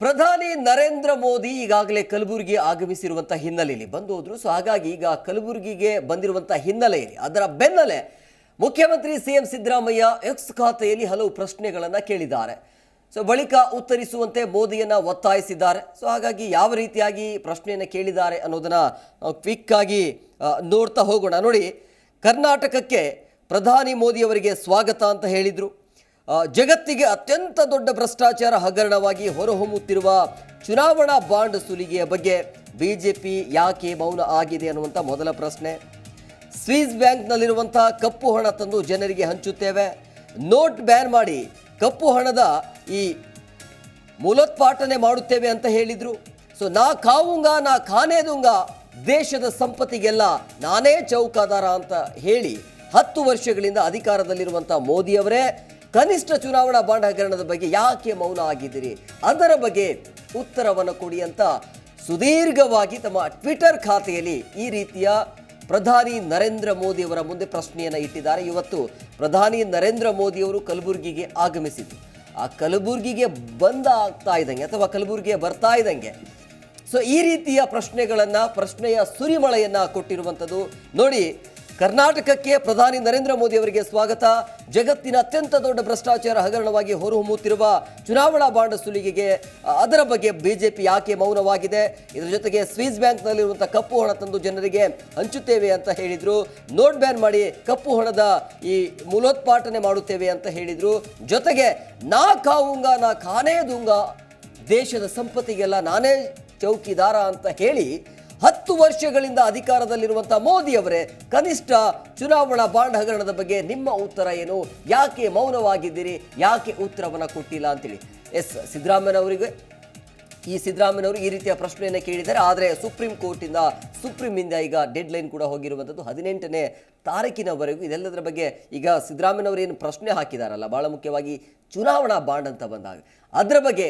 ಪ್ರಧಾನಿ ನರೇಂದ್ರ ಮೋದಿ ಈಗಾಗಲೇ ಕಲಬುರಗಿ ಆಗಮಿಸಿರುವಂತಹ ಹಿನ್ನೆಲೆಯಲ್ಲಿ ಬಂದು ಹೋದ್ರು. ಸೊ ಹಾಗಾಗಿ ಈಗ ಕಲಬುರಗಿಗೆ ಬಂದಿರುವಂತಹ ಹಿನ್ನೆಲೆಯಲ್ಲಿ ಅದರ ಬೆನ್ನಲ್ಲೇ ಮುಖ್ಯಮಂತ್ರಿ ಸಿಎಂ ಸಿದ್ದರಾಮಯ್ಯ ಎಕ್ಸ್ ಖಾತೆಯಲ್ಲಿ ಹಲವು ಪ್ರಶ್ನೆಗಳನ್ನು ಕೇಳಿದ್ದಾರೆ. ಸೊ ಬಳಿಕ ಉತ್ತರಿಸುವಂತೆ ಮೋದಿಯನ್ನ ಒತ್ತಾಯಿಸಿದ್ದಾರೆ. ಸೊ ಹಾಗಾಗಿ ಯಾವ ರೀತಿಯಾಗಿ ಪ್ರಶ್ನೆಯನ್ನು ಕೇಳಿದ್ದಾರೆ ಅನ್ನೋದನ್ನ ಕ್ವಿಕ್ ಆಗಿ ನೋಡ್ತಾ ಹೋಗೋಣ. ನೋಡಿ, ಕರ್ನಾಟಕಕ್ಕೆ ಪ್ರಧಾನಿ ಮೋದಿಯವರಿಗೆ ಸ್ವಾಗತ ಅಂತ ಹೇಳಿದರು. ಜಗತ್ತಿಗೆ ಅತ್ಯಂತ ದೊಡ್ಡ ಭ್ರಷ್ಟಾಚಾರ ಹಗರಣವಾಗಿ ಹೊರಹೊಮ್ಮುತ್ತಿರುವ ಚುನಾವಣಾ ಬಾಂಡ್ ಸುಲಿಗೆಯ ಬಗ್ಗೆ ಬಿಜೆಪಿ ಯಾಕೆ ಮೌನ ಆಗಿದೆ ಅನ್ನುವಂಥ ಮೊದಲ ಪ್ರಶ್ನೆ. ಸ್ವಿಸ್ ಬ್ಯಾಂಕ್ನಲ್ಲಿರುವಂತಹ ಕಪ್ಪು ಹಣ ತಂದು ಜನರಿಗೆ ಹಂಚುತ್ತೇವೆ, ನೋಟ್ ಬ್ಯಾನ್ ಮಾಡಿ ಕಪ್ಪು ಹಣದ ಈ ಮೂಲೋತ್ಪಾಟನೆ ಮಾಡುತ್ತೇವೆ ಅಂತ ಹೇಳಿದರು. ಸೊ ನಾ ಖಾವುಂಗಾ ನಾ ಖಾನೇ ದುಂಗಾ, ದೇಶದ ಸಂಪತ್ತಿಗೆಲ್ಲ ನಾನೇ ಚೌಕಾದಾರ ಅಂತ ಹೇಳಿ 10 ವರ್ಷಗಳಿಂದ ಅಧಿಕಾರದಲ್ಲಿರುವಂಥ ಮೋದಿಯವರೇ ಕನಿಷ್ಠ ಚುನಾವಣಾ ಬಾಂಡ್ ಹಗರಣದ ಬಗ್ಗೆ ಯಾಕೆ ಮೌನ ಆಗಿದ್ದೀರಿ, ಅದರ ಬಗ್ಗೆ ಉತ್ತರವನ್ನು ಕೊಡಿ ಅಂತ ಸುದೀರ್ಘವಾಗಿ ತಮ್ಮ ಟ್ವಿಟರ್ ಖಾತೆಯಲ್ಲಿ ಈ ರೀತಿಯ ಪ್ರಧಾನಿ ನರೇಂದ್ರ ಮೋದಿಯವರ ಮುಂದೆ ಪ್ರಶ್ನೆಯನ್ನು ಇಟ್ಟಿದ್ದಾರೆ. ಇವತ್ತು ಪ್ರಧಾನಿ ನರೇಂದ್ರ ಮೋದಿಯವರು ಕಲಬುರಗಿಗೆ ಆಗಮಿಸಿದ್ರು. ಆ ಕಲಬುರಗಿಗೆ ಆಗ್ತಾ ಇದ್ದಂಗೆ ಅಥವಾ ಕಲಬುರಗಿಗೆ ಬರ್ತಾ ಇದ್ದಂಗೆ ಸೊ ಈ ರೀತಿಯ ಪ್ರಶ್ನೆಯ ಸುರಿಮಳೆಯನ್ನು ಕೊಟ್ಟಿರುವಂಥದ್ದು. ನೋಡಿ, ಕರ್ನಾಟಕಕ್ಕೆ ಪ್ರಧಾನಿ ನರೇಂದ್ರ ಮೋದಿ ಅವರಿಗೆ ಸ್ವಾಗತ. ಜಗತ್ತಿನ ಅತ್ಯಂತ ದೊಡ್ಡ ಭ್ರಷ್ಟಾಚಾರ ಹಗರಣವಾಗಿ ಹೊರಹೊಮ್ಮುತ್ತಿರುವ ಚುನಾವಣಾ ಬಾಂಡ್ ಸುಲಿಗೆಗೆ ಅದರ ಬಗ್ಗೆ ಬಿಜೆಪಿ ಯಾಕೆ ಮೌನವಾಗಿದೆ, ಇದರ ಜೊತೆಗೆ ಸ್ವಿಸ್ ಬ್ಯಾಂಕ್ನಲ್ಲಿರುವಂಥ ಕಪ್ಪು ಹಣ ತಂದು ಜನರಿಗೆ ಹಂಚುತ್ತೇವೆ ಅಂತ ಹೇಳಿದರು, ನೋಟ್ ಬ್ಯಾನ್ ಮಾಡಿ ಕಪ್ಪು ಹಣದ ಈ ಮೂಲೋತ್ಪಾಟನೆ ಮಾಡುತ್ತೇವೆ ಅಂತ ಹೇಳಿದರು, ಜೊತೆಗೆ ನಾ ಖಾವುಂಗಾ ನಾ ಖಾನೇ ದುಂಗಾ, ದೇಶದ ಸಂಪತ್ತಿಗೆಲ್ಲ ನಾನೇ ಚೌಕಿದಾರ ಅಂತ ಹೇಳಿ 10 ವರ್ಷಗಳಿಂದ ಅಧಿಕಾರದಲ್ಲಿರುವಂಥ ಮೋದಿ ಅವರೇ ಕನಿಷ್ಠ ಚುನಾವಣಾ ಬಾಂಡ್ ಹಗರಣದ ಬಗ್ಗೆ ನಿಮ್ಮ ಉತ್ತರ ಏನು, ಯಾಕೆ ಮೌನವಾಗಿದ್ದೀರಿ, ಯಾಕೆ ಉತ್ತರವನ್ನು ಕೊಟ್ಟಿಲ್ಲ ಅಂತೇಳಿ ಸಿದ್ದರಾಮಯ್ಯನವರಿಗೆ ಸಿದ್ದರಾಮಯ್ಯನವರು ಈ ರೀತಿಯ ಪ್ರಶ್ನೆಯನ್ನು ಕೇಳಿದ್ದಾರೆ. ಆದರೆ ಸುಪ್ರೀಂನಿಂದ ಈಗ ಡೆಡ್ ಲೈನ್ ಕೂಡ ಹೋಗಿರುವಂಥದ್ದು 18ನೇ ತಾರೀಕಿನವರೆಗೂ. ಇದೆಲ್ಲದರ ಬಗ್ಗೆ ಈಗ ಸಿದ್ದರಾಮಯ್ಯನವರು ಏನು ಪ್ರಶ್ನೆ ಹಾಕಿದಾರಲ್ಲ, ಭಾಳ ಮುಖ್ಯವಾಗಿ ಚುನಾವಣಾ ಬಾಂಡ್ ಅಂತ ಬಂದಾಗ ಅದರ ಬಗ್ಗೆ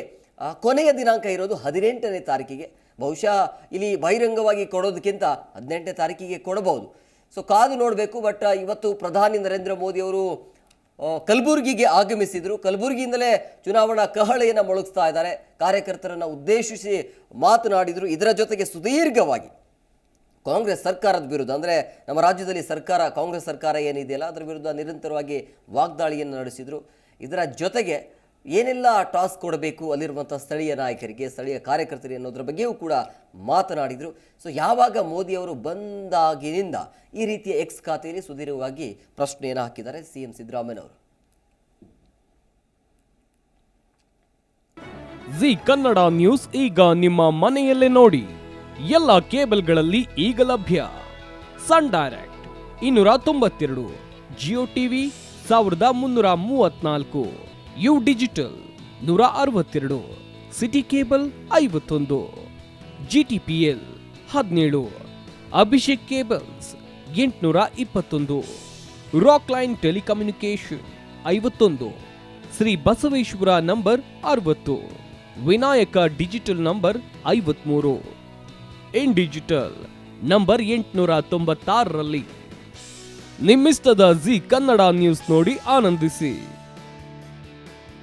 ಕೊನೆಯ ದಿನಾಂಕ ಇರೋದು 18ನೇ ತಾರೀಕಿಗೆ. ಬಹುಶಃ ಇಲ್ಲಿ ಬಹಿರಂಗವಾಗಿ ಕೊಡೋದಕ್ಕಿಂತ 18ನೇ ತಾರೀಕಿಗೆ ಕೊಡಬಹುದು. ಸೊ ಕಾದು ನೋಡಬೇಕು. ಬಟ್ ಇವತ್ತು ಪ್ರಧಾನಿ ನರೇಂದ್ರ ಮೋದಿಯವರು ಕಲಬುರಗಿಗೆ ಆಗಮಿಸಿದರು. ಕಲಬುರಗಿಯಿಂದಲೇ ಚುನಾವಣಾ ಕಹಳೆಯನ್ನು ಮೊಳಗಿಸ್ತಾ ಇದ್ದಾರೆ. ಕಾರ್ಯಕರ್ತರನ್ನು ಉದ್ದೇಶಿಸಿ ಮಾತನಾಡಿದರು. ಇದರ ಜೊತೆಗೆ ಸುದೀರ್ಘವಾಗಿ ಕಾಂಗ್ರೆಸ್ ಸರ್ಕಾರದ ವಿರುದ್ಧ, ಅಂದರೆ ನಮ್ಮ ರಾಜ್ಯದಲ್ಲಿ ಕಾಂಗ್ರೆಸ್ ಸರ್ಕಾರ ಏನಿದೆಯಲ್ಲ ಅದರ ವಿರುದ್ಧ ನಿರಂತರವಾಗಿ ವಾಗ್ದಾಳಿಯನ್ನು ನಡೆಸಿದರು. ಇದರ ಜೊತೆಗೆ ಏನೆಲ್ಲ ಟಾಸ್ಕ್ ಕೊಡಬೇಕು ಅಲ್ಲಿರುವಂಥ ಸ್ಥಳೀಯ ನಾಯಕರಿಗೆ, ಸ್ಥಳೀಯ ಕಾರ್ಯಕರ್ತರಿಗೆ ಅನ್ನೋದ್ರ ಬಗ್ಗೆಯೂ ಕೂಡ ಮಾತನಾಡಿದರು. ಸೊ ಯಾವಾಗ ಮೋದಿಯವರು ಬಂದಾಗಿನಿಂದ ಈ ರೀತಿಯ ಎಕ್ಸ್ ಖಾತೆಯಲ್ಲಿ ಸುದೀರ್ಘವಾಗಿ ಪ್ರಶ್ನೆಯನ್ನು ಹಾಕಿದ್ದಾರೆ ಸಿಎಂ ಸಿದ್ದರಾಮಯ್ಯನವರು. ಜಿ ಕನ್ನಡ ನ್ಯೂಸ್ ಈಗ ನಿಮ್ಮ ಮನೆಯಲ್ಲೇ ನೋಡಿ. ಎಲ್ಲ ಕೇಬಲ್ಗಳಲ್ಲಿ ಈಗ ಲಭ್ಯ. Sun Direct 292, Jio TV 1334, U Digital 162, City Cable 51, GTPL 17, Abhishek Cables 821, Rockline Telecommunication 51, Shri Basaveshwara number 60, Vinayaka Digital number 53, In Digital number 896ರಲ್ಲಿ. ನಿಮ್ಮಿಸ್ತದ ಜಿ ಕನ್ನಡ ನ್ಯೂಸ್ ನೋಡಿ ಆನಂದಿಸಿ.